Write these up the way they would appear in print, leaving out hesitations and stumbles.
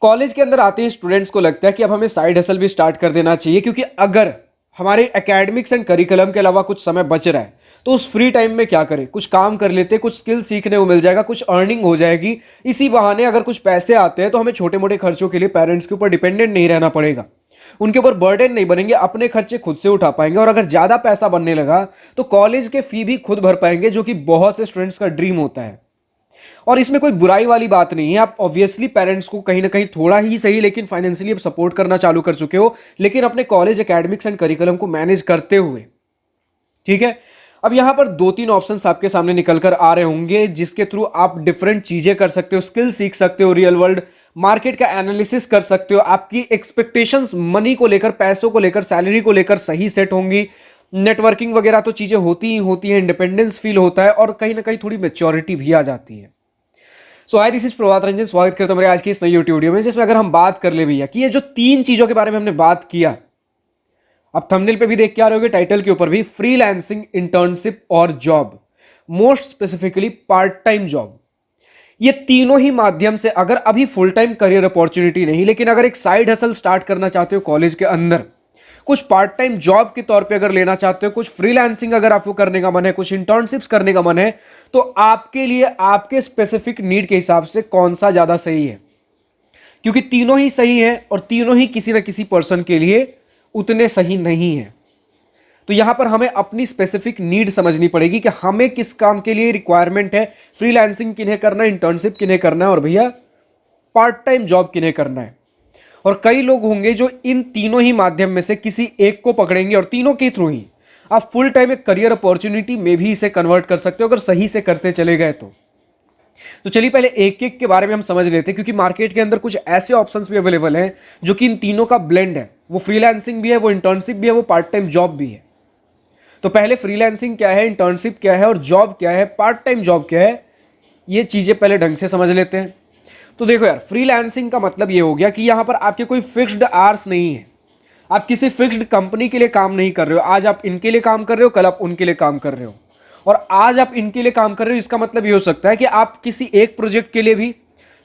College के अंदर आते ही स्टूडेंट्स को लगता है कि अब हमें साइड हसल भी स्टार्ट कर देना चाहिए, क्योंकि अगर हमारे एकेडमिक्स एंड करिकुलम के अलावा कुछ समय बच रहा है तो उस फ्री टाइम में क्या करें, कुछ काम कर लेते, कुछ स्किल सीखने को मिल जाएगा, कुछ अर्निंग हो जाएगी। इसी बहाने अगर कुछ पैसे आते हैं तो हमें छोटे मोटे खर्चों के लिए पेरेंट्स के ऊपर डिपेंडेंट नहीं रहना पड़ेगा, उनके ऊपर बर्डन नहीं बनेंगे, अपने खर्चे खुद से उठा पाएंगे। और अगर ज्यादा पैसा बनने लगा तो कॉलेज के फी भी खुद भर पाएंगे, जो कि बहुत से स्टूडेंट्स का ड्रीम होता है। और इसमें कोई बुराई वाली बात नहीं है। आप ऑब्वियसली पेरेंट्स को कहीं ना कहीं थोड़ा ही सही लेकिन फाइनेंशियली अब सपोर्ट करना चालू कर चुके हो, लेकिन अपने कॉलेज एकेडमिक्स एंड करिकुलम को मैनेज करते हुए। ठीक है, अब यहां पर दो तीन ऑप्शंस आपके सामने निकल कर आ रहे होंगे जिसके थ्रू आप डिफरेंट चीजें कर सकते हो, स्किल सीख सकते हो, रियल वर्ल्ड मार्केट का एनालिसिस कर सकते हो। आपकी एक्सपेक्टेशंस मनी को लेकर, पैसों को लेकर, सैलरी को लेकर सही सेट होंगी। नेटवर्किंग वगैरह तो चीजें होती ही होती हैं, इंडिपेंडेंस फील होता है और कहीं ना कहीं थोड़ी मेच्योरिटी भी आ जाती है। सो हाय, दिस इज प्रभात रंजन। स्वागत करता हूं मेरे आज की इस नई यूट्यूब वीडियो में, जिसमें अगर हम बात कर ले भैया कि ये जो तीन चीजों के बारे में हमने बात किया, अब थंबनेल पे भी देख के आ रहे होगे, टाइटल के ऊपर भी, फ्रीलांसिंग, इंटर्नशिप और job, most specifically part time job. ये तीनों ही माध्यम से अगर अभी फुल टाइम करियर अपॉर्चुनिटी नहीं, लेकिन अगर एक साइड हसल स्टार्ट करना चाहते हो कॉलेज के अंदर, कुछ पार्ट टाइम जॉब के तौर पे अगर लेना चाहते हो, कुछ फ्रीलांसिंग अगर आपको करने का मन है, कुछ इंटर्नशिप्स करने का मन है, तो आपके लिए आपके स्पेसिफिक नीड के हिसाब से कौन सा ज्यादा सही है। क्योंकि तीनों ही सही है और तीनों ही किसी ना किसी पर्सन के लिए उतने सही नहीं है। तो यहां पर हमें अपनी स्पेसिफिक नीड समझनी पड़ेगी कि हमें किस काम के लिए रिक्वायरमेंट है, फ्रीलांसिंग किन्हें करना है, इंटर्नशिप किन्हें करना है और भैया पार्ट टाइम जॉब किन्हें करना है। और कई लोग होंगे जो इन तीनों ही माध्यम में से किसी एक को पकड़ेंगे और तीनों के थ्रू ही आप फुल टाइम एक करियर अपॉर्चुनिटी में भी इसे कन्वर्ट कर सकते हो, अगर सही से करते चले गए तो चलिए पहले एक एक के बारे में हम समझ लेते हैं, क्योंकि मार्केट के अंदर कुछ ऐसे ऑप्शंस भी अवेलेबल हैं जो कि इन तीनों का ब्लेंड है। वो फ्रीलांसिंग भी है, वो इंटर्नशिप भी है, वो पार्ट टाइम जॉब भी है। तो पहले फ्रीलांसिंग क्या है, इंटर्नशिप क्या है और जॉब क्या है, पार्ट टाइम जॉब क्या है, ये चीजें पहले ढंग से समझ लेते हैं। तो देखो यार, फ्रीलांसिंग का मतलब ये हो गया कि यहां पर आपके कोई फिक्स्ड आवर्स नहीं है, आप किसी फिक्स्ड कंपनी के लिए काम नहीं कर रहे हो। आज आप इनके लिए काम कर रहे हो, कल आप उनके लिए काम कर रहे हो, और आज आप इनके लिए काम कर रहे हो, इसका मतलब ये हो सकता है कि आप किसी एक प्रोजेक्ट के लिए भी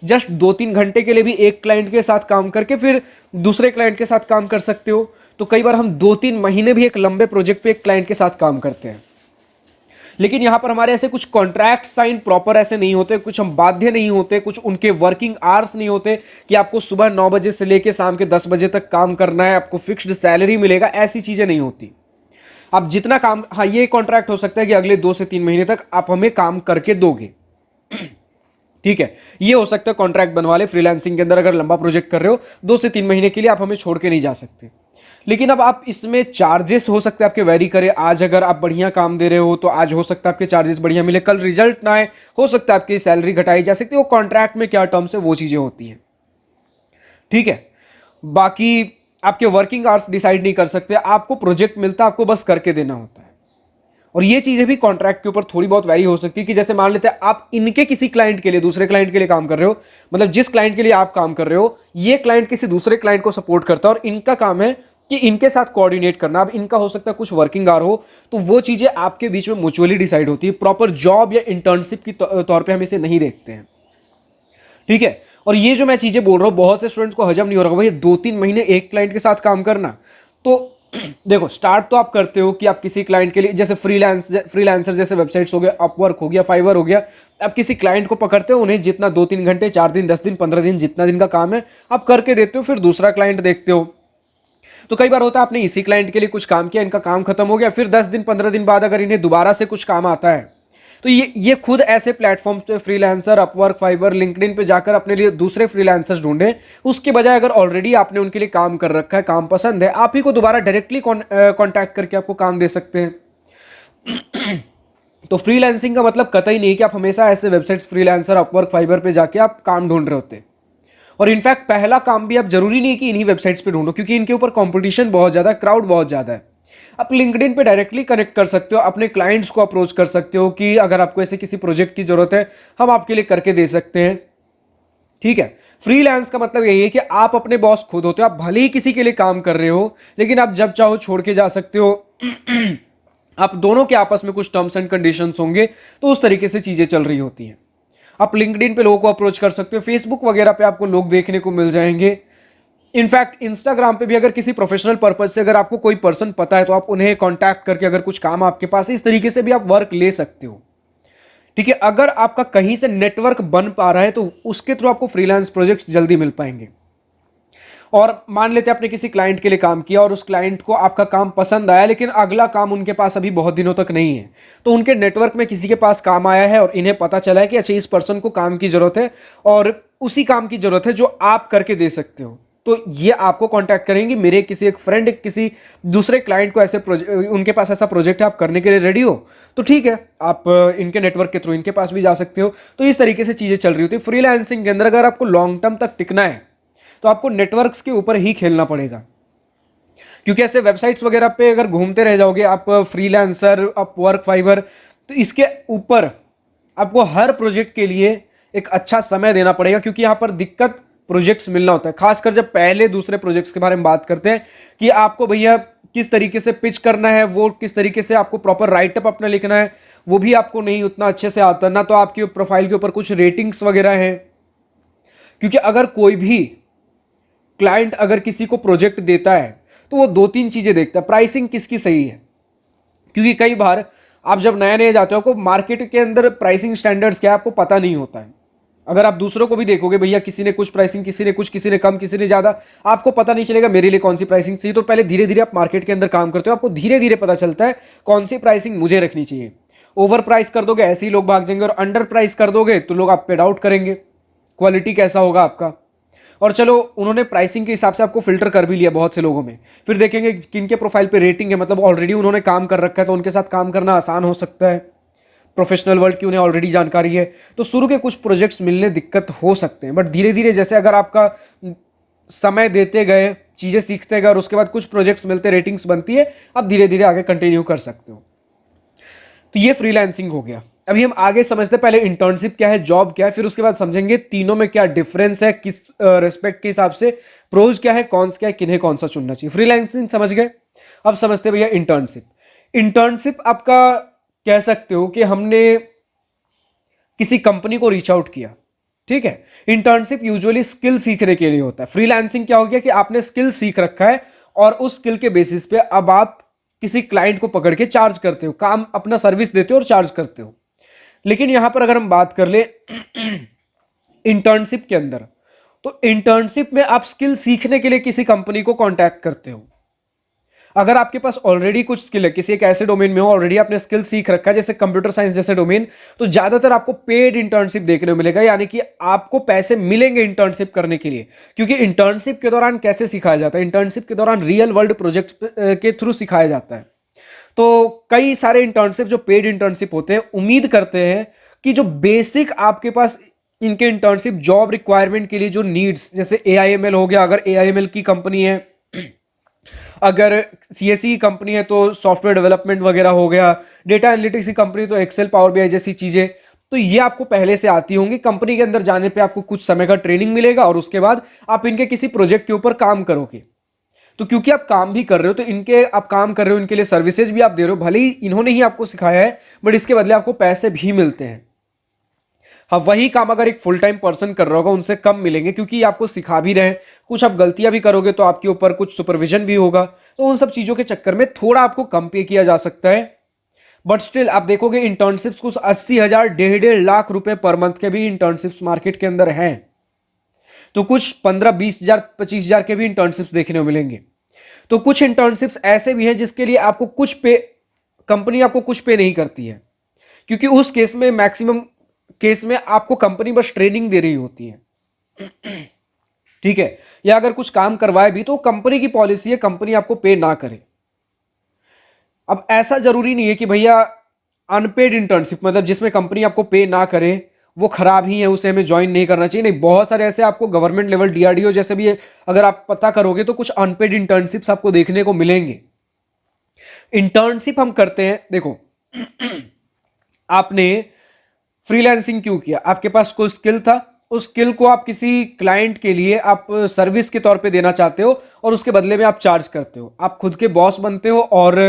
जस्ट 2-3 घंटे के लिए भी एक क्लाइंट के साथ काम करके फिर दूसरे क्लाइंट के साथ काम कर सकते हो। तो कई बार हम 2-3 महीने भी एक लंबे प्रोजेक्ट पे एक क्लाइंट के साथ काम करते हैं, लेकिन यहां पर हमारे ऐसे कुछ कॉन्ट्रैक्ट साइन प्रॉपर ऐसे नहीं होते, कुछ हम बाध्य नहीं होते, कुछ उनके वर्किंग आवर्स नहीं होते कि आपको सुबह 9 बजे से लेकर शाम के 10 बजे तक काम करना है, आपको फिक्स्ड सैलरी मिलेगा, ऐसी चीजें नहीं होती। आप जितना काम, हाँ ये कॉन्ट्रैक्ट हो सकता है कि अगले 2 से 3 महीने तक आप हमें काम करके दोगे, ठीक है, ये हो सकता है कॉन्ट्रैक्ट बनवा ले। फ्रीलांसिंग के अंदर अगर लंबा प्रोजेक्ट कर रहे हो 2 से 3 महीने के लिए आप हमें छोड़ के नहीं जा सकते। लेकिन अब आप इसमें चार्जेस हो सकते हैं आपके वेरी करे। आज अगर आप बढ़िया काम दे रहे हो तो आज हो सकता है आपके चार्जेस बढ़िया मिले, कल रिजल्ट ना आए, हो सकता है आपकी सैलरी घटाई जा सकती है। वो कॉन्ट्रैक्ट में क्या टर्म्स है वो चीजें होती हैं, ठीक है। बाकी आपके वर्किंग आवर्स डिसाइड नहीं कर सकते, आपको प्रोजेक्ट मिलता है, आपको बस करके देना होता है। और ये चीजें भी कॉन्ट्रैक्ट के ऊपर थोड़ी बहुत वैरी हो सकती है कि जैसे मान लेते हैं आप इनके किसी क्लाइंट के लिए, दूसरे क्लाइंट के लिए काम कर रहे हो, मतलब जिस क्लाइंट के लिए आप काम कर रहे हो ये क्लाइंट किसी दूसरे क्लाइंट को सपोर्ट करता है और इनका काम है कि इनके साथ कोऑर्डिनेट करना। अब इनका हो सकता है कुछ वर्किंग आवर हो, तो वो चीजें आपके बीच में म्यूचुअली डिसाइड होती है। प्रॉपर जॉब या इंटर्नशिप की तौर पर हम इसे नहीं देखते हैं, ठीक है। और ये जो मैं चीजें बोल रहा हूं बहुत से स्टूडेंट्स को हजम नहीं हो रहा भाई 2-3 महीने एक क्लाइंट के साथ काम करना। तो देखो, स्टार्ट तो आप करते हो कि आप किसी क्लाइंट के लिए, जैसे फ्रीलांसर जैसे वेबसाइट्स हो गए, अपवर्क हो गया, फाइवर हो गया, आप किसी क्लाइंट को पकड़ते हो, उन्हें जितना 2-3 घंटे, 4 दिन, 10 दिन, 15 दिन, जितना दिन का काम है आप करके देते हो, फिर दूसरा क्लाइंट देखते हो। तो कई बार होता है आपने इसी क्लाइंट के लिए कुछ काम किया, इनका काम खत्म हो गया, फिर 10 दिन 15 दिन बाद अगर इन्हें दोबारा से कुछ काम आता है तो ये खुद ऐसे प्लेटफॉर्म पे, फ्रीलांसर, अपवर्क, फाइवर, लिंक्डइन पे जाकर अपने लिए दूसरे फ्रीलांसर्स ढूंढे, उसके बजाय अगर ऑलरेडी आपने उनके लिए काम कर रखा है, काम पसंद है, आप ही को दोबारा डायरेक्टली कॉन्टैक्ट करके आपको काम दे सकते हैं। तो फ्रीलांसिंग का मतलब कतई नहीं कि आप हमेशा ऐसे वेबसाइट्स, फ्रीलांसर, अपवर्क, फाइवर पे जाके आप काम ढूंढ रहे होते। और इनफैक्ट पहला काम भी आप जरूरी नहीं कि इन्हीं वेबसाइट्स पे ढूंढो, क्योंकि इनके ऊपर कंपटीशन बहुत ज्यादा, क्राउड बहुत ज्यादा है। आप लिंक्डइन पे डायरेक्टली कनेक्ट कर सकते हो, अपने क्लाइंट्स को अप्रोच कर सकते हो कि अगर आपको ऐसे किसी प्रोजेक्ट की जरूरत है हम आपके लिए करके दे सकते हैं, ठीक है। फ्रीलांस का मतलब यही है कि आप अपने बॉस खुद होते हो, आप भले ही किसी के लिए काम कर रहे हो लेकिन आप जब चाहो छोड़ के जा सकते हो। आप दोनों के आपस में कुछ टर्म्स एंड कंडीशंस होंगे, तो उस तरीके से चीजें चल रही होती हैं। आप लिंक्डइन पे लोगों को अप्रोच कर सकते हो, फेसबुक वगैरह पे आपको लोग देखने को मिल जाएंगे। इनफैक्ट इंस्टाग्राम पे भी अगर किसी प्रोफेशनल पर्पज से अगर आपको कोई पर्सन पता है तो आप उन्हें कांटेक्ट करके अगर कुछ काम आपके पास है, इस तरीके से भी आप वर्क ले सकते हो। ठीक है, अगर आपका कहीं से नेटवर्क बन पा रहा है तो उसके थ्रू आपको फ्रीलांस प्रोजेक्ट जल्दी मिल पाएंगे। और मान लेते हैं आपने किसी क्लाइंट के लिए काम किया और उस क्लाइंट को आपका काम पसंद आया, लेकिन अगला काम उनके पास अभी बहुत दिनों तक नहीं है, तो उनके नेटवर्क में किसी के पास काम आया है और इन्हें पता चला है कि अच्छा इस पर्सन को काम की जरूरत है और उसी काम की जरूरत है जो आप करके दे सकते हो, तो ये आपको कांटेक्ट करेंगे, मेरे किसी एक फ्रेंड किसी दूसरे क्लाइंट को ऐसे उनके पास ऐसा प्रोजेक्ट है, आप करने के लिए रेडी हो, तो ठीक है, आप इनके नेटवर्क के थ्रू इनके पास भी जा सकते हो। तो इस तरीके से चीजें चल रही होती है फ्रीलांसिंग के अंदर। अगर आपको लॉन्ग टर्म तक टिकना है तो आपको नेटवर्क्स के ऊपर ही खेलना पड़ेगा, क्योंकि ऐसे वेबसाइट्स वगैरह पे अगर घूमते रह जाओगे आप, फ्रीलांसर, अपवर्क, फाइवर, तो इसके ऊपर आपको हर प्रोजेक्ट के लिए एक अच्छा समय देना पड़ेगा, क्योंकि यहां पर दिक्कत प्रोजेक्ट्स मिलना होता है, खासकर जब पहले दूसरे प्रोजेक्ट्स के बारे में बात करते हैं कि आपको भैया किस तरीके से पिच करना है, वो किस तरीके से आपको प्रॉपर राइटअप अपना लिखना है, वो भी आपको नहीं उतना अच्छे से आता ना, तो आपकी प्रोफाइल के ऊपर कुछ रेटिंग्स वगैरह है। क्योंकि अगर कोई भी क्लाइंट अगर किसी को प्रोजेक्ट देता है तो वो दो तीन चीजें देखता है, प्राइसिंग किसकी सही है, क्योंकि कई बार आप जब नए नए जाते हो आपको मार्केट के अंदर प्राइसिंग स्टैंडर्ड्स क्या है आपको पता नहीं होता है। अगर आप दूसरों को भी देखोगे, भैया किसी ने कुछ प्राइसिंग, किसी ने कुछ, किसी ने कम, किसी ने ज्यादा, आपको पता नहीं चलेगा मेरे लिए कौन सी प्राइसिंग सही। तो पहले धीरे धीरे आप मार्केट के अंदर काम करते हो, आपको धीरे धीरे पता चलता है कौन सी प्राइसिंग मुझे रखनी चाहिए। ओवर प्राइस कर दोगे ऐसे ही लोग भाग जाएंगे, और अंडर प्राइस कर दोगे तो लोग आप पे डाउट करेंगे, क्वालिटी कैसा होगा आपका। और चलो उन्होंने प्राइसिंग के हिसाब से आपको फिल्टर कर भी लिया बहुत से लोगों में, फिर देखेंगे किनके प्रोफाइल पे रेटिंग है, मतलब ऑलरेडी उन्होंने काम कर रखा है, तो उनके साथ काम करना आसान हो सकता है, प्रोफेशनल वर्ल्ड की उन्हें ऑलरेडी जानकारी है। तो शुरू के कुछ प्रोजेक्ट्स मिलने दिक्कत हो सकते हैं, बट धीरे धीरे जैसे अगर आपका समय देते गए, चीजें सीखते गए और उसके बाद कुछ प्रोजेक्ट्स मिलते, रेटिंग्स बनती है, आप धीरे धीरे आगे कंटिन्यू कर सकते हो। तो ये फ्रीलांसिंग हो गया। अभी हम आगे समझते हैं पहले इंटर्नशिप क्या है, जॉब क्या है, फिर उसके बाद समझेंगे तीनों में क्या डिफरेंस है, किस रिस्पेक्ट के हिसाब से प्रोज क्या है, कॉन्स क्या है, किन्हें कौन सा चुनना चाहिए। फ्रीलांसिंग समझ गए, अब समझते हैं भैया इंटर्नशिप। इंटर्नशिप आपका कह सकते हो कि हमने किसी कंपनी को रीच आउट किया, ठीक है। इंटर्नशिप यूजुअली स्किल सीखने के लिए होता है। फ्रीलांसिंग क्या हो गया कि आपने स्किल सीख रखा है और उस स्किल के बेसिस पे अब आप किसी क्लाइंट को पकड़ के चार्ज करते हो, काम अपना सर्विस देते हो और चार्ज करते हो। लेकिन यहां पर अगर हम बात कर ले इंटर्नशिप के अंदर, तो इंटर्नशिप में आप स्किल सीखने के लिए किसी कंपनी को कांटेक्ट करते हो। अगर आपके पास ऑलरेडी कुछ स्किल है, किसी एक ऐसे डोमेन में हो, ऑलरेडी आपने स्किल सीख रखा है, जैसे कंप्यूटर साइंस जैसे डोमेन, तो ज्यादातर आपको पेड इंटर्नशिप देखने को मिलेगा, यानी कि आपको पैसे मिलेंगे इंटर्नशिप करने के लिए। क्योंकि इंटर्नशिप के दौरान कैसे सिखाया जाता है, इंटर्नशिप के दौरान रियल वर्ल्ड प्रोजेक्ट के थ्रू सिखाया जाता है। तो कई सारे इंटर्नशिप जो पेड इंटर्नशिप होते हैं, उम्मीद करते हैं कि जो बेसिक आपके पास इनके इंटर्नशिप जॉब रिक्वायरमेंट के लिए जो नीड्स, जैसे AIML हो गया, अगर AIML की कंपनी है, अगर CSE की कंपनी है तो सॉफ्टवेयर डेवलपमेंट वगैरह हो गया, डेटा एनालिटिक्स की कंपनी तो एक्सेल, पावर BI जैसी चीजें, तो ये आपको पहले से आती होंगी। कंपनी के अंदर जाने पे आपको कुछ समय का ट्रेनिंग मिलेगा और उसके बाद आप इनके किसी प्रोजेक्ट के ऊपर काम करोगे। तो क्योंकि आप काम भी कर रहे हो, तो इनके आप काम कर रहे हो, इनके लिए सर्विसेज भी आप दे रहे हो, भले ही इन्होंने ही आपको सिखाया है, बट इसके बदले आपको पैसे भी मिलते हैं। हाँ, वही काम अगर एक फुल टाइम पर्सन कर रहा होगा उनसे कम मिलेंगे, क्योंकि आपको सिखा भी रहे हैं, कुछ आप गलतियां भी करोगे तो आपके ऊपर कुछ सुपरविजन भी होगा, तो उन सब चीजों के चक्कर में थोड़ा आपको कम पे किया जा सकता है। बट स्टिल आप देखोगे इंटर्नशिप्स कुछ 80,000, 1.5 लाख रुपए पर मंथ के भी इंटर्नशिप्स मार्केट के अंदर हैं, तो कुछ 15-20,000, 25,000 के भी इंटर्नशिप्स देखने को मिलेंगे। तो कुछ इंटर्नशिप्स ऐसे भी हैं जिसके लिए आपको कुछ पे, कंपनी आपको कुछ पे नहीं करती है, क्योंकि उस केस में, मैक्सिमम केस में आपको कंपनी बस ट्रेनिंग दे रही होती है, ठीक है, या अगर कुछ काम करवाए भी तो कंपनी की पॉलिसी है कंपनी आपको पे ना करे। अब ऐसा जरूरी नहीं है कि भैया अनपेड इंटर्नशिप, मतलब जिसमें कंपनी आपको पे ना करे, वो खराब ही है, उसे हमें ज्वाइन नहीं करना चाहिए। नहीं, बहुत सारे ऐसे आपको गवर्नमेंट लेवल, DRDO जैसे भी अगर आप पता करोगे तो कुछ अनपेड इंटर्नशिप्स आपको देखने को मिलेंगे। इंटर्नशिप हम करते हैं, देखो आपने फ्रीलांसिंग क्यों किया, आपके पास कोई स्किल था, उस स्किल को आप किसी क्लाइंट के लिए आप सर्विस के तौर पे देना चाहते हो और उसके बदले में आप चार्ज करते हो, आप खुद के बॉस बनते हो और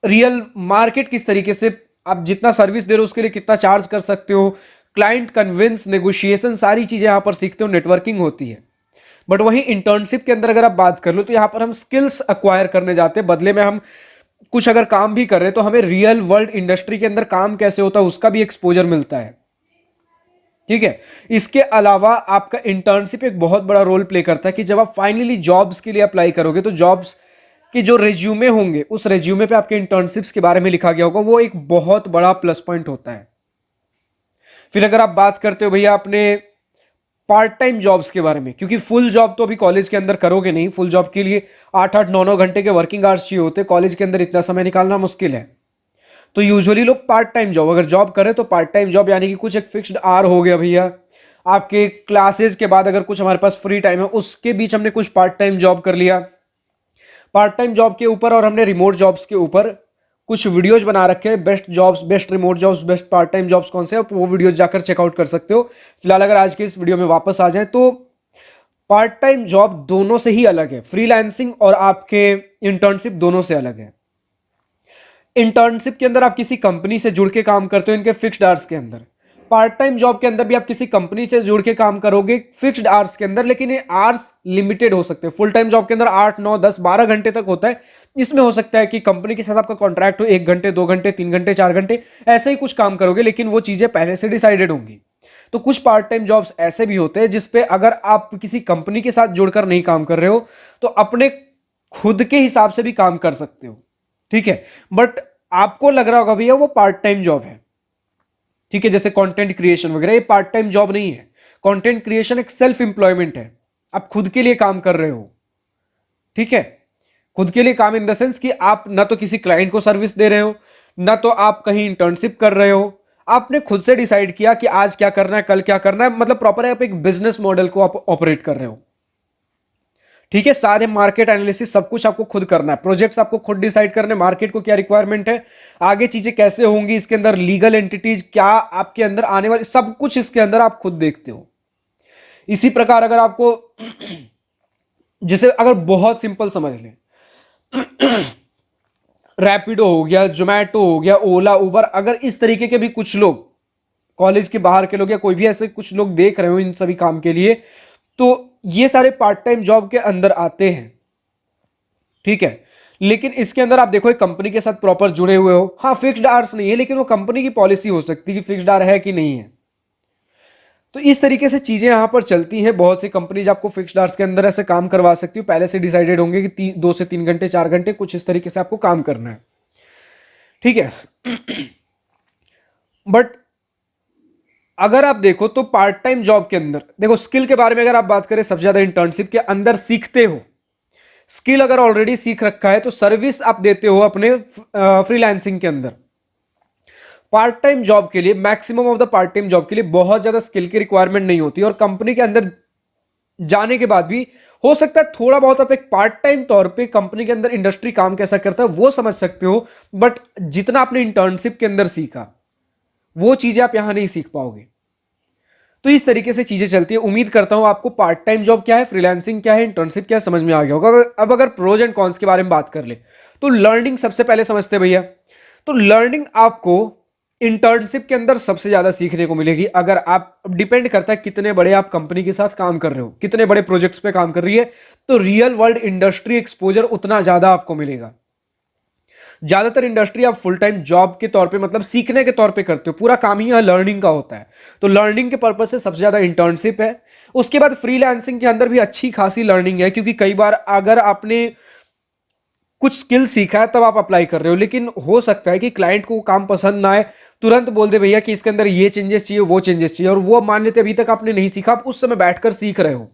रियल मार्केट किस तरीके से आप जितना सर्विस दे रहे हो उसके लिए कितना चार्ज कर सकते हो, क्लाइंट कन्विंस, नेगोशिएशन, सारी चीजें यहां पर सीखते हो, नेटवर्किंग होती है। बट वहीं इंटर्नशिप के अंदर अगर आप बात कर लो तो यहां पर हम स्किल्स अक्वायर करने जाते हैं, बदले में हम कुछ अगर काम भी कर रहे हैं तो हमें रियल वर्ल्ड इंडस्ट्री के अंदर काम कैसे होता है उसका भी एक्सपोजर मिलता है। ठीक है, इसके अलावा आपका इंटर्नशिप एक बहुत बड़ा रोल प्ले करता है कि जब आप फाइनली जॉब्स के लिए अप्लाई करोगे तो जॉब्स के जो रेज्यूमे होंगे उस रेज्यूमे पे आपके इंटर्नशिप्स के बारे में लिखा गया होगा, वो एक बहुत बड़ा प्लस पॉइंट होता है। फिर अगर आप बात करते हो भैया अपने पार्ट टाइम जॉब्स के बारे में, क्योंकि फुल जॉब तो अभी कॉलेज के अंदर करोगे नहीं, फुल जॉब के लिए 8-8 9-9 घंटे के वर्किंग आवर्स चाहिए होते, कॉलेज के अंदर इतना समय निकालना मुश्किल है। तो यूजुअली लोग पार्ट टाइम जॉब, अगर जॉब करें तो पार्ट टाइम जॉब यानी कि कुछ एक फिक्स्ड आवर हो गया भैया, आपके क्लासेज के बाद अगर कुछ हमारे पास फ्री टाइम है उसके बीच हमने कुछ पार्ट टाइम जॉब कर लिया। पार्ट टाइम जॉब के ऊपर और हमने रिमोट जॉब्स के ऊपर कुछ वीडियोज बना रखे हैं, best jobs, best remote jobs, best part time jobs कौन से हैं, वो वीडियोज जाकर चेकआउट कर सकते हो। फिलहाल अगर आज के इस वीडियो में वापस आ जाए तो पार्ट टाइम जॉब दोनों से ही अलग है, फ्रीलांसिंग और आपके इंटर्नशिप दोनों से अलग है। इंटर्नशिप के अंदर आप किसी कंपनी से जुड़ के काम करते हो इनके फिक्स्ड आवर्स के अंदर, पार्ट टाइम जॉब के अंदर भी आप किसी कंपनी से जुड़ के काम करोगे फिक्स्ड आवर्स के अंदर, लेकिन ये आवर्स लिमिटेड हो सकते हैं। फुल टाइम जॉब के अंदर 8 9 10 12 घंटे तक होता है, इसमें हो सकता है कि कंपनी के साथ आपका कॉन्ट्रैक्ट हो 1 घंटे 2 घंटे 3 घंटे 4 घंटे, ऐसे ही कुछ काम करोगे, लेकिन वो चीजें पहले से डिसाइडेड होंगी। तो कुछ पार्ट टाइम जॉब्स ऐसे भी होते हैं जिसपे अगर आप किसी कंपनी के साथ जुड़कर नहीं काम कर रहे हो तो अपने खुद के हिसाब से भी काम कर सकते हो। ठीक है, बट आपको लग रहा होगा भैया वो पार्ट टाइम जॉब है। ठीक है, जैसे कंटेंट क्रिएशन वगैरह, ये पार्ट टाइम जॉब नहीं है। कंटेंट क्रिएशन एक सेल्फ एम्प्लॉयमेंट है, आप खुद के लिए काम कर रहे हो। ठीक है, खुद के लिए काम इन द सेंस कि आप ना तो किसी क्लाइंट को सर्विस दे रहे हो, ना तो आप कहीं इंटर्नशिप कर रहे हो, आपने खुद से डिसाइड किया कि आज क्या करना है, कल क्या करना है, मतलब प्रॉपर आप एक बिजनेस मॉडल को आप ऑपरेट कर रहे हो। ठीक है, सारे मार्केट एनालिसिस सब कुछ आपको खुद करना है, प्रोजेक्ट्स आपको खुद डिसाइड करने, मार्केट को क्या रिक्वायरमेंट है, आगे चीजें कैसे होंगी, इसके अंदर लीगल एंटिटीज क्या आपके अंदर आने वाली, सब कुछ इसके अंदर आप खुद देखते हो। इसी प्रकार अगर आपको जैसे अगर बहुत सिंपल समझ लें, रैपिडो हो गया, जोमैटो हो गया, ओला, उबर, अगर इस तरीके के भी कुछ लोग कॉलेज के बाहर के लोग या कोई भी ऐसे कुछ लोग देख रहे हो इन सभी काम के लिए, तो ये सारे पार्ट टाइम जॉब के अंदर आते हैं। ठीक है, लेकिन इसके अंदर आप देखो एक कंपनी के साथ प्रॉपर जुड़े हुए हो, हाँ फिक्स्ड आवर्स नहीं है, लेकिन वो कंपनी की पॉलिसी हो सकती है कि फिक्स्ड आवर है कि नहीं है। तो इस तरीके से चीजें यहां पर चलती हैं। बहुत सी कंपनीज आपको फिक्स्ड आवर्स के अंदर ऐसे काम करवा सकती हो, पहले से डिसाइडेड होंगे कि 2 से 3 घंटे 4 घंटे कुछ इस तरीके से आपको काम करना है। ठीक है, बट अगर आप देखो तो पार्ट टाइम जॉब के अंदर देखो स्किल के बारे में अगर आप बात करें, सबसे ज्यादा इंटर्नशिप के अंदर सीखते हो। स्किल अगर ऑलरेडी सीख रखा है तो सर्विस आप देते हो अपने फ्रीलांसिंग के अंदर। पार्ट टाइम जॉब के लिए, maximum of the part time job के लिए बहुत ज्यादा स्किल की रिक्वायरमेंट नहीं होती, और कंपनी के अंदर जाने के बाद भी हो सकता है थोड़ा बहुत आप एक पार्ट टाइम तौर पे कंपनी के अंदर इंडस्ट्री काम कैसा करता है वो समझ सकते हो, बट जितना आपने इंटर्नशिप के अंदर सीखा वो चीजें आप यहां नहीं सीख पाओगे। तो इस तरीके से चीजें चलती है। उम्मीद करता हूं आपको पार्ट टाइम जॉब क्या है, फ्रीलांसिंग क्या है, इंटर्नशिप क्या है समझ में आ गया होगा। अब अगर प्रोज एंड कॉन्स के बारे में बात कर ले तो लर्निंग सबसे पहले समझते हैं भैया। तो लर्निंग आपको इंटर्नशिप के अंदर सबसे ज्यादा सीखने को मिलेगी। अगर आप, डिपेंड करता है कितने बड़े आप कंपनी के साथ काम कर रहे हो, कितने बड़े प्रोजेक्ट्स पे काम कर रही है, तो रियल वर्ल्ड इंडस्ट्री एक्सपोजर उतना ज्यादा आपको मिलेगा। ज्यादातर इंडस्ट्री आप फुल टाइम जॉब के तौर पे, मतलब सीखने के तौर पे करते हो, पूरा काम ही यहाँ लर्निंग का होता है। तो लर्निंग के पर्पज से सबसे ज्यादा इंटर्नशिप है। उसके बाद फ्रीलांसिंग के अंदर भी अच्छी खासी लर्निंग है, क्योंकि कई बार अगर आपने कुछ स्किल सीखा है तब आप अप्लाई कर रहे हो, लेकिन हो सकता है कि क्लाइंट को काम पसंद ना आए, तुरंत बोल दे भैया कि इसके अंदर ये चेंजेस चाहिए, वो चेंजेस चाहिए, और वो मान लेते अभी तक आपने नहीं सीखा, आप उस समय बैठकर सीख रहे हो,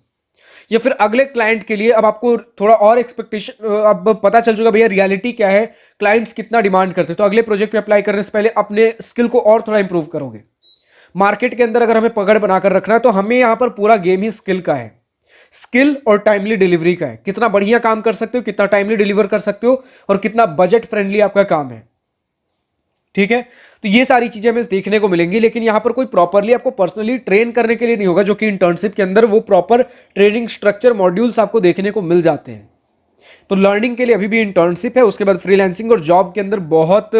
या फिर अगले क्लाइंट के लिए अब आपको थोड़ा और एक्सपेक्टेशन, अब पता चल चुका भैया रियलिटी क्या है, क्लाइंट्स कितना डिमांड करते हैं, तो अगले प्रोजेक्ट पे अप्लाई करने से पहले अपने स्किल को और थोड़ा इंप्रूव करोगे। मार्केट के अंदर अगर हमें पकड़ बनाकर रखना है तो हमें यहां पर पूरा गेम ही स्किल का है, स्किल और टाइमली डिलीवरी का है। कितना बढ़िया काम कर सकते हो, कितना टाइमली डिलीवर कर सकते हो, और कितना बजट फ्रेंडली आपका काम है। ठीक है, तो ये सारी चीजें हमें देखने को मिलेंगी, लेकिन यहां पर कोई प्रॉपरली आपको पर्सनली ट्रेन करने के लिए नहीं होगा, जो कि इंटर्नशिप के अंदर वो प्रॉपर ट्रेनिंग स्ट्रक्चर मॉड्यूल्स आपको देखने को मिल जाते हैं। तो लर्निंग के लिए अभी भी इंटर्नशिप है, उसके बाद फ्रीलांसिंग और जॉब के अंदर बहुत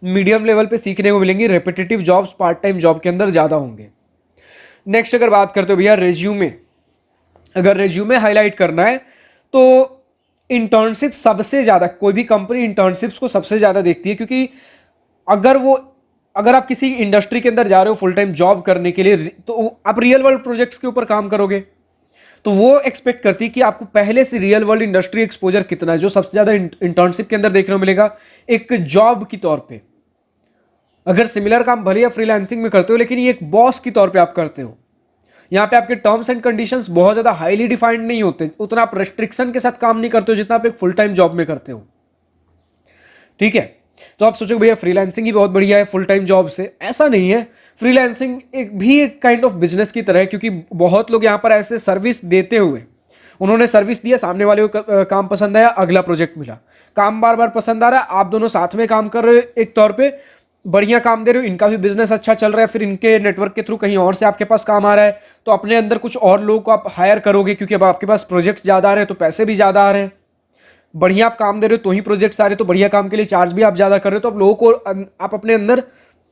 मीडियम लेवल पे सीखने को मिलेंगी, repetitive jobs part time job के अंदर ज़्यादा होंगे। नेक्स्ट अगर बात करते हो भैया रेज्यूमे, अगर रेज्यूमे हाईलाइट करना है तो इंटर्नशिप सबसे ज़्यादा, कोई भी कंपनी इंटर्नशिप्स को सबसे ज़्यादा देखती है, क्योंकि अगर वो अगर आप किसी इंडस्ट्री के अंदर जा रहे हो फुल टाइम जॉब करने के लिए, तो आप रियल वर्ल्ड प्रोजेक्ट्स के ऊपर काम करोगे, तो वो एक्सपेक्ट करती है कि आपको पहले से रियल वर्ल्ड इंडस्ट्री एक्सपोजर कितना है, जो सबसे ज़्यादा इंटर्नशिप के अंदर देखने को मिलेगा एक जॉब की तौर पे। अगर सिमिलर काम भले आप फ्रीलांसिंग में करते हो, लेकिन ये एक बॉस की तौर पे आप करते हो, यहाँ पे आपके टर्म्स एंड कंडीशंस बहुत ज़्यादा हाईली डिफाइंड नहीं होते, उतना आप रेस्ट्रिक्शन के साथ काम नहीं करते हो जितना आप एक फुल टाइम जॉब में करते हो। ठीक है, तो आप सोचोगे भैया फ्रीलांसिंग ही बहुत बढ़िया है फुल टाइम जॉब से, ऐसा नहीं है। फ्रीलांसिंग एक काइंड ऑफ बिजनेस की तरह है, क्योंकि बहुत लोग यहाँ पर ऐसे सर्विस देते हुए, उन्होंने सर्विस दिया, सामने वाले को काम पसंद आया, अगला प्रोजेक्ट मिला, काम बार बार पसंद आ रहा है, आप दोनों साथ में काम कर रहे हो, एक तौर पे बढ़िया काम दे रहे हो, इनका भी बिजनेस अच्छा चल रहा है, फिर इनके नेटवर्क के थ्रू कहीं और से आपके पास काम आ रहा है, तो अपने अंदर कुछ और लोगों को आप हायर करोगे, क्योंकि अब आपके पास प्रोजेक्ट्स ज़्यादा आ रहे हैं तो पैसे भी ज़्यादा आ रहे हैं, बढ़िया आप काम दे रहे हो तो ही प्रोजेक्ट्स आ रहे हैं, तो बढ़िया काम के लिए चार्ज भी आप ज़्यादा कर रहे हो, तो आप लोगों को आप अपने अंदर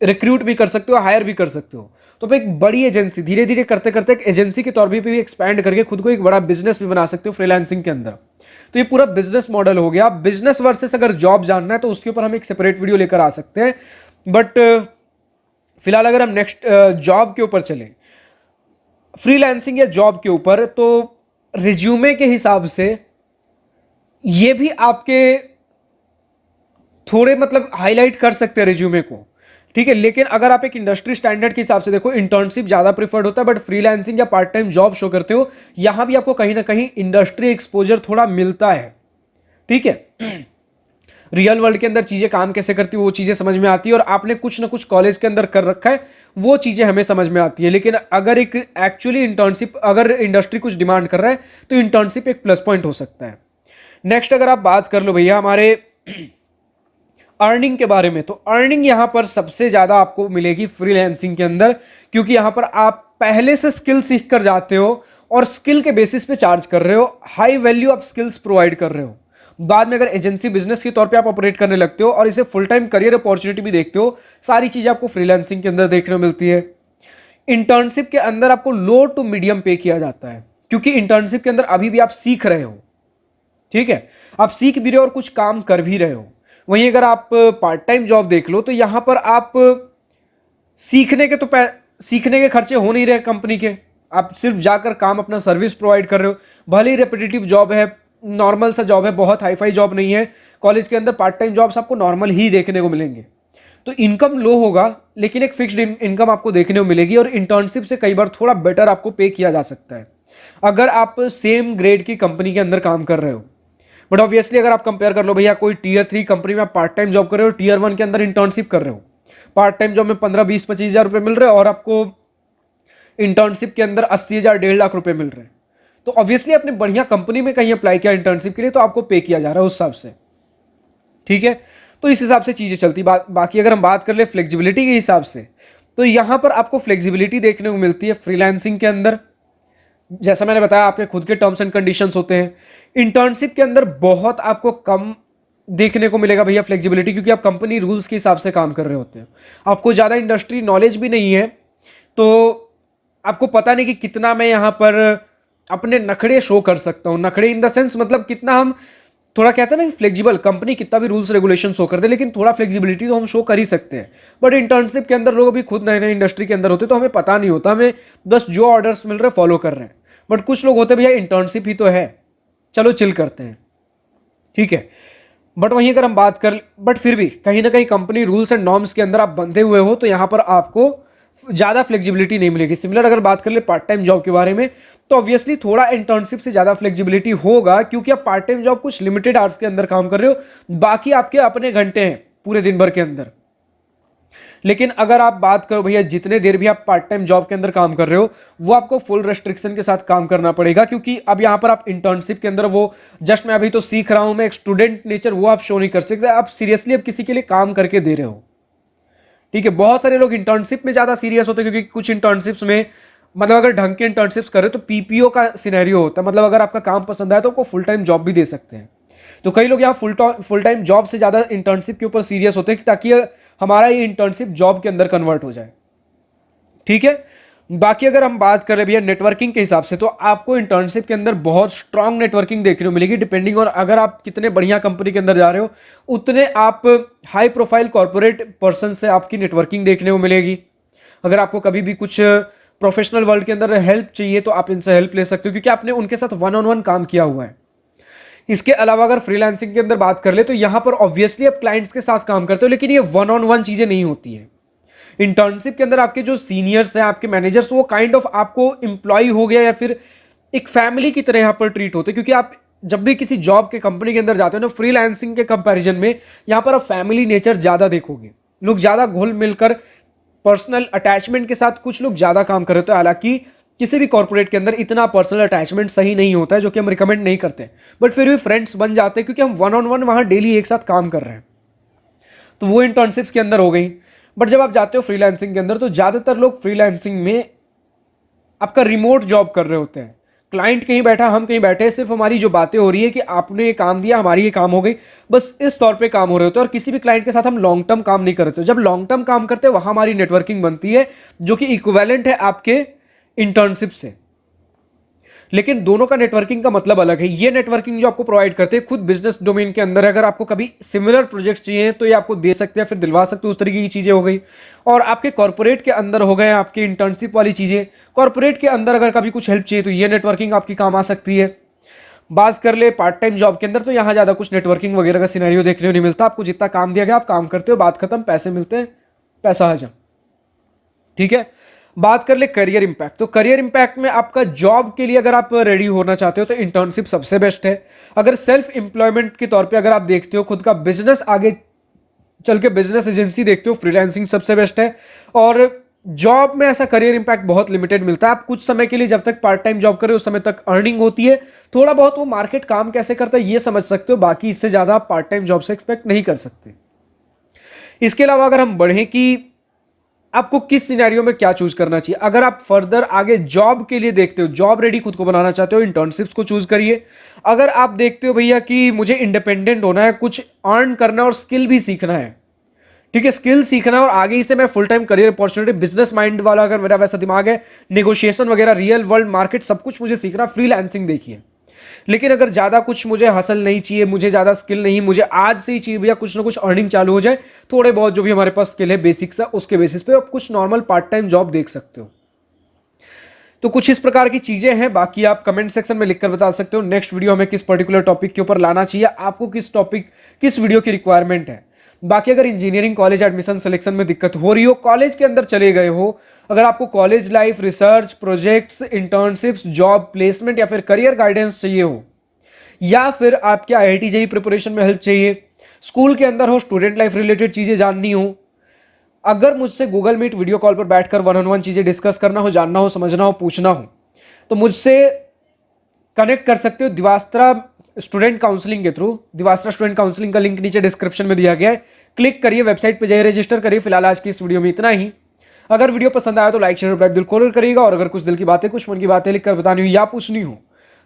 रिक्रूट भी कर सकते हो, हायर भी कर सकते हो। तो आप एक बड़ी एजेंसी धीरे धीरे करते करते एक एजेंसी के तौर पे भी एक्सपैंड करके खुद को एक बड़ा बिजनेस भी बना सकते हो फ्रीलांसिंग के अंदर। तो ये पूरा बिजनेस मॉडल हो गया। बिजनेस वर्सेस अगर जॉब जानना है तो उसके ऊपर हम एक सेपरेट वीडियो लेकर आ सकते हैं, बट फिलहाल अगर हम नेक्स्ट जॉब के ऊपर चलें, फ्रीलांसिंग या जॉब के ऊपर, तो रिज्यूमे के हिसाब से ये भी आपके थोड़े मतलब हाईलाइट कर सकते हैं रिज्यूमे को, ठीक है, लेकिन अगर आप एक इंडस्ट्री स्टैंडर्ड के हिसाब से देखो, इंटर्नशिप ज्यादा प्रीफर्ड होता है, बट फ्रीलांसिंग या पार्ट टाइम जॉब शो करते हो, यहां भी आपको कहीं ना कहीं इंडस्ट्री एक्सपोजर थोड़ा मिलता है। ठीक है, रियल वर्ल्ड के अंदर चीजें काम कैसे करती है वो चीजें समझ में आती है, और आपने कुछ ना कुछ कॉलेज के अंदर कर रखा है वो चीजें हमें समझ में आती है। लेकिन अगर एक एक्चुअली इंटर्नशिप, अगर इंडस्ट्री कुछ डिमांड कर रहा है तो इंटर्नशिप एक प्लस पॉइंट हो सकता है। नेक्स्ट अगर आप बात कर लो भैया हमारे अर्निंग के बारे में, तो अर्निंग यहां पर सबसे ज्यादा आपको मिलेगी फ्रीलांसिंग के अंदर, क्योंकि यहां पर आप पहले से स्किल सीख कर जाते हो और स्किल के बेसिस पे चार्ज कर रहे हो, हाई वैल्यू आप स्किल्स प्रोवाइड कर रहे हो। बाद में अगर एजेंसी बिजनेस के तौर पे आप ऑपरेट करने लगते हो और इसे फुल टाइम करियर अपॉर्चुनिटी भी देखते हो, सारी चीजें आपको फ्रीलांसिंग के अंदर देखने को मिलती है। इंटर्नशिप के अंदर आपको लो टू मीडियम पे किया जाता है, क्योंकि इंटर्नशिप के अंदर अभी भी आप सीख रहे हो। ठीक है, आप सीख भी रहे हो और कुछ काम कर भी रहे हो। वहीं अगर आप पार्ट टाइम जॉब देख लो तो यहां पर आप सीखने के सीखने के खर्चे हो नहीं रहे कंपनी के, आप सिर्फ जाकर काम अपना सर्विस प्रोवाइड कर रहे हो। भले ही रेपिटेटिव जॉब है, नॉर्मल सा जॉब है, बहुत हाईफाई जॉब नहीं है। कॉलेज के अंदर पार्ट टाइम जॉब्स आपको नॉर्मल ही देखने को मिलेंगे, तो इनकम लो होगा लेकिन एक फिक्स्ड इनकम आपको देखने को मिलेगी, और इंटर्नशिप से कई बार थोड़ा बेटर आपको पे किया जा सकता है अगर आप सेम ग्रेड की कंपनी के अंदर काम कर रहे हो। बट ऑब्वियसली अगर आप कंपेयर कर लो भैया, कोई टीयर 3 कंपनी में आप पार्ट टाइम जॉब कर रहे हो, टीयर 1 के अंदर इंटर्नशिप कर रहे हो, पार्ट टाइम जॉब में 15-20-25 हज़ार रुपए मिल रहे हैं और आपको इंटर्नशिप के अंदर 80,000 1.5 लाख रुपए मिल रहे हैं, तो ऑब्वियसली आपने बढ़िया कंपनी में कहीं अप्लाई किया इंटर्नशिप के लिए, तो आपको पे किया जा रहा है उस हिसाब से। ठीक है, तो इस हिसाब से चीजें चलती। बाकी अगर हम बात कर ले फ्लेक्सिबिलिटी के हिसाब से, तो यहां पर आपको फ्लेक्सिबिलिटी देखने को मिलती है फ्रीलांसिंग के अंदर। जैसा मैंने बताया, आपके खुद के टर्म्स एंड कंडीशंस होते हैं। इंटर्नशिप के अंदर बहुत आपको कम देखने को मिलेगा भैया फ्लेक्सिबिलिटी, क्योंकि आप कंपनी रूल्स के हिसाब से काम कर रहे होते हैं, आपको ज़्यादा इंडस्ट्री नॉलेज भी नहीं है, तो आपको पता नहीं कि कितना मैं यहाँ पर अपने नखड़े शो कर सकता हूँ। नखड़े इन द सेंस मतलब कितना हम थोड़ा कहते हैं ना फ्लेक्सिबल, कंपनी कितना भी रूल्स रेगुलेशन शो कर दे लेकिन थोड़ा फ्लेक्सिबिलिटी तो हम शो कर ही सकते हैं। बट इंटर्नशिप के अंदर लोग अभी खुद नए नए इंडस्ट्री के अंदर होते तो हमें पता नहीं होता, हमें बस जो ऑर्डर्स मिल रहे फॉलो कर रहे हैं। बट कुछ लोग होते भैया इंटर्नशिप ही तो है, चलो चिल करते हैं, ठीक है। बट वहीं अगर हम बात कर, बट फिर भी कहीं ना कहीं कंपनी रूल्स एंड नॉर्म्स के अंदर आप बंधे हुए हो, तो यहां पर आपको ज्यादा फ्लेक्सिबिलिटी नहीं मिलेगी। सिमिलर अगर बात कर ले पार्ट टाइम जॉब के बारे में, तो ऑब्वियसली थोड़ा इंटर्नशिप से ज्यादा फ्लेक्सिबिलिटी होगा, क्योंकि आप पार्ट टाइम जॉब कुछ लिमिटेड आवर्स के अंदर काम कर रहे हो, बाकी आपके अपने घंटे हैं पूरे दिन भर के अंदर। लेकिन अगर आप बात करो भैया जितने देर भी आप पार्ट टाइम जॉब के अंदर काम कर रहे हो, वो आपको फुल रेस्ट्रिक्शन के साथ काम करना पड़ेगा, क्योंकि अब यहां पर आप इंटर्नशिप के अंदर वो जस्ट मैं अभी तो सीख रहा हूं, मैं एक स्टूडेंट नेचर वो आप शो नहीं कर सकते, आप सीरियसली अब किसी के लिए काम करके दे रहे हो, ठीक है। बहुत सारे लोग इंटर्नशिप में ज्यादा सीरियस होते हैं, क्योंकि कुछ इंटर्नशिप्स में मतलब अगर ढंग के इंटर्नशिप्स करे तो पीपीओ का सिनेरियो होता है, मतलब अगर आपका काम पसंद आए तो आपको फुल टाइम जॉब भी दे सकते हैं। तो कई लोग यहाँ फुल टाइम जॉब से ज्यादा इंटर्नशिप के ऊपर सीरियस होते हैं, ताकि हमारा ये इंटर्नशिप जॉब के अंदर कन्वर्ट हो जाए। ठीक है। बाकी अगर हम बात करें भैया नेटवर्किंग के हिसाब से, तो आपको इंटर्नशिप के अंदर बहुत स्ट्रांग नेटवर्किंग देखने को मिलेगी, डिपेंडिंग और अगर आप कितने बढ़िया कंपनी के अंदर जा रहे हो उतने आप हाई प्रोफाइल कॉर्पोरेट पर्सन से आपकी नेटवर्किंग देखने को मिलेगी। अगर आपको कभी भी कुछ प्रोफेशनल वर्ल्ड के अंदर हेल्प चाहिए तो आप इनसे हेल्प ले सकते हो, क्योंकि आपने उनके साथ वन ऑन वन काम किया हुआ है। इसके अलावा अगर फ्रीलांसिंग के अंदर बात कर ले तो यहां पर ऑब्वियसली आप क्लाइंट्स के साथ काम करते हो, लेकिन ये वन ऑन वन चीजें नहीं होती है। इंटर्नशिप के अंदर आपके जो सीनियर्स हैं, आपके मैनेजर्स, वो काइंड ऑफ आपको एम्प्लॉय हो गया या फिर एक फैमिली की तरह यहां पर ट्रीट होते हैं, क्योंकि आप जब भी किसी जॉब के कंपनी के अंदर जाते हो ना, फ्रीलांसिंग के कंपैरिजन में यहां पर आप फैमिली नेचर ज्यादा देखोगे। लोग ज्यादा घुल मिलकर पर्सनल अटैचमेंट के साथ कुछ लोग ज्यादा काम कर रहे होते हैं। हालांकि किसी भी कॉर्पोरेट के अंदर इतना पर्सनल अटैचमेंट सही नहीं होता है, जो कि हम रिकमेंड नहीं करते, बट फिर भी फ्रेंड्स बन जाते हैं क्योंकि हम वन ऑन वन वहां डेली एक साथ काम कर रहे हैं। तो वो इंटर्नशिप्स के अंदर हो गई। बट जब आप जाते हो फ्रीलांसिंग के अंदर तो ज्यादातर लोग फ्रीलांसिंग में आपका रिमोट जॉब कर रहे होते हैं। क्लाइंट कहीं बैठा, हम कहीं बैठे, सिर्फ हमारी जो बातें हो रही है कि आपने ये काम दिया, हमारी ये काम हो गई, बस इस तौर पे काम हो रहे होते हैं। और किसी भी क्लाइंट के साथ हम लॉन्ग टर्म काम नहीं कर रहे। जब लॉन्ग टर्म काम करते हैं वहां हमारी नेटवर्किंग बनती है, जो कि इक्विवेलेंट है आपके इंटर्नशिप से। लेकिन दोनों का नेटवर्किंग का मतलब अलग है। ये नेटवर्किंग जो आपको प्रोवाइड करते हैं खुद बिजनेस डोमेन के अंदर, अगर आपको कभी सिमिलर प्रोजेक्ट्स चाहिए तो ये आपको दे सकते हैं, फिर दिलवा सकते हो, उस तरीके की चीजें हो गई। और आपके कॉर्पोरेट के अंदर हो गए आपकी इंटर्नशिप वाली चीजें। कॉर्पोरेट के अंदर अगर कभी कुछ हेल्प चाहिए तो ये नेटवर्किंग आपकी काम आ सकती है। बात कर ले पार्ट टाइम जॉब के अंदर, तो यहाँ ज्यादा कुछ नेटवर्किंग वगैरह का सिनेरियो देखने को नहीं मिलता। आपको जितना काम दिया गया आप काम करते हो, बात खत्म, पैसे मिलते हैं, पैसा हजम। ठीक है। बात कर ले करियर इंपैक्ट, तो करियर इंपैक्ट में आपका जॉब के लिए अगर आप रेडी होना चाहते हो तो इंटर्नशिप सबसे बेस्ट है। अगर सेल्फ एम्प्लॉयमेंट के तौर पे अगर आप देखते हो, खुद का बिजनेस आगे चल के बिजनेस एजेंसी देखते हो, फ्रीलांसिंग सबसे बेस्ट है। और जॉब में ऐसा करियर इंपैक्ट बहुत लिमिटेड मिलता है। आप कुछ समय के लिए जब तक पार्ट टाइम जॉब करें उस समय तक अर्निंग होती है, थोड़ा बहुत वो मार्केट काम कैसे करता है ये समझ सकते हो, बाकी इससे ज्यादा आप पार्ट टाइम जॉब से एक्सपेक्ट नहीं कर सकते। इसके अलावा अगर हम बढ़ें कि आपको किस सिनेरियो में क्या चूज करना चाहिए, अगर आप फर्दर आगे जॉब के लिए देखते हो, जॉब रेडी खुद को बनाना चाहते हो, इंटर्नशिप्स को चूज करिए। अगर आप देखते हो भैया कि मुझे इंडिपेंडेंट होना है, कुछ अर्न करना और स्किल भी सीखना है, ठीक है, स्किल सीखना और आगे इसे मैं full time career opportunity, business mind वाला अगर मेरा वैसा दिमाग है, नेगोशिएशन वगैरह, रियल वर्ल्ड मार्केट सब कुछ मुझे सीखना, फ्रीलांसिंग देखिए। लेकिन अगर ज्यादा कुछ मुझे हासिल नहीं चाहिए, मुझे ज्यादा स्किल नहीं, मुझे आज से ही चाहिए भैया कुछ ना कुछ अर्निंग चालू हो जाए, थोड़े बहुत जो भी हमारे पास स्किल है बेसिक्स है उसके बेसिस पे आप कुछ नॉर्मल पार्ट टाइम जॉब देख सकते हो। तो कुछ इस प्रकार की चीजें हैं। बाकी आप कमेंट सेक्शन में लिखकर बता सकते हो नेक्स्ट वीडियो हमें किस पर्टिकुलर टॉपिक के ऊपर लाना चाहिए, आपको किस टॉपिक, किस वीडियो की रिक्वायरमेंट है। बाकी अगर इंजीनियरिंग कॉलेज एडमिशन सिलेक्शन में दिक्कत हो रही हो, कॉलेज के अंदर चले गए हो, अगर आपको college life, research projects, internships, job placement या फिर करियर गाइडेंस चाहिए हो, या फिर आपके IIT जेईई प्रिपरेशन में हेल्प चाहिए, स्कूल के अंदर हो, स्टूडेंट लाइफ रिलेटेड चीजें जाननी हो, अगर मुझसे गूगल मीट वीडियो कॉल पर बैठकर वन ऑन वन चीजें डिस्कस करना हो, जानना हो, समझना हो, पूछना हो, तो मुझसे कनेक्ट कर सकते हो दिवास्त्रा स्टूडेंट काउंसलिंग के थ्रू। दिवास्त्रा स्टूडेंट काउंसलिंग का लिंक नीचे डिस्क्रिप्शन में दिया गया है, क्लिक करिए, वेबसाइट पे जाइए, रजिस्टर करिए। फिलहाल आज की इस वीडियो में इतना ही। अगर वीडियो पसंद आया तो लाइक शेयर दिल खोल करिएगा, और अगर कुछ दिल की बातें, कुछ मन की बातें लिखकर बतानी हो या पूछनी हो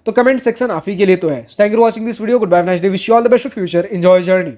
तो कमेंट सेक्शन आप ही के लिए तो है। Thank you for watching this video, good bye, nice day, wish you all the best of future, enjoy journey.